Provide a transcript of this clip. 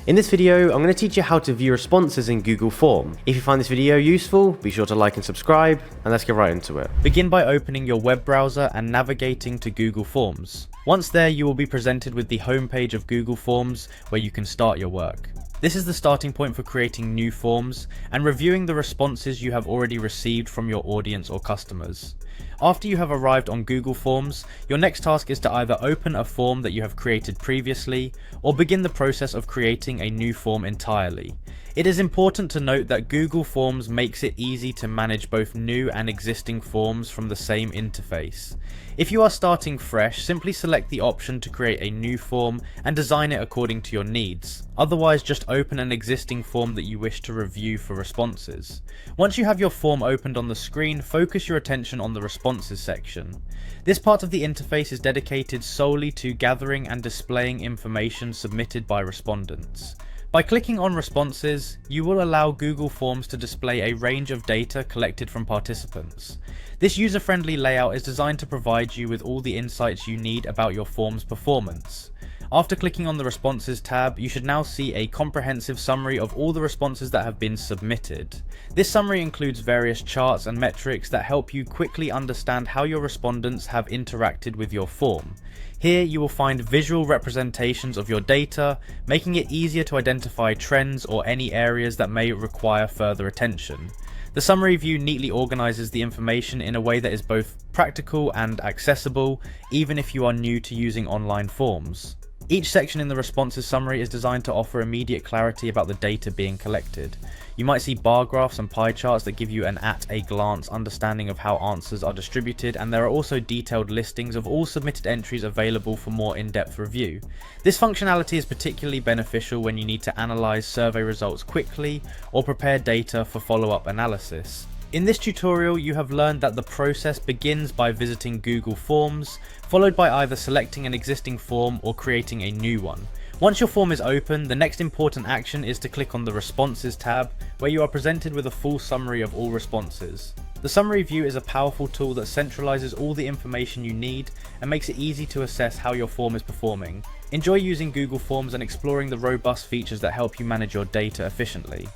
In this video, I'm going to teach you how to view responses in Google Form. If you find this video useful, be sure to like and subscribe, and let's get right into it. Begin by opening your web browser and navigating to Google Forms. Once there, you will be presented with the homepage of Google Forms where you can start your work. This is the starting point for creating new forms and reviewing the responses you have already received from your audience or customers. After you have arrived on Google Forms, your next task is to either open a form that you have created previously or begin the process of creating a new form entirely. It is important to note that Google Forms makes it easy to manage both new and existing forms from the same interface. If you are starting fresh, simply select the option to create a new form and design it according to your needs. Otherwise, just open an existing form that you wish to review for responses. Once you have your form opened on the screen, focus your attention on the responses section. This part of the interface is dedicated solely to gathering and displaying information submitted by respondents. By clicking on responses, you will allow Google Forms to display a range of data collected from participants. This user-friendly layout is designed to provide you with all the insights you need about your form's performance. After clicking on the Responses tab, you should now see a comprehensive summary of all the responses that have been submitted. This summary includes various charts and metrics that help you quickly understand how your respondents have interacted with your form. Here you will find visual representations of your data, making it easier to identify trends or any areas that may require further attention. The summary view neatly organizes the information in a way that is both practical and accessible, even if you are new to using online forms. Each section in the responses summary is designed to offer immediate clarity about the data being collected. You might see bar graphs and pie charts that give you an at-a-glance understanding of how answers are distributed, and there are also detailed listings of all submitted entries available for more in-depth review. This functionality is particularly beneficial when you need to analyze survey results quickly or prepare data for follow-up analysis. In this tutorial, you have learned that the process begins by visiting Google Forms, followed by either selecting an existing form or creating a new one. Once your form is open, the next important action is to click on the Responses tab, where you are presented with a full summary of all responses. The summary view is a powerful tool that centralizes all the information you need and makes it easy to assess how your form is performing. Enjoy using Google Forms and exploring the robust features that help you manage your data efficiently.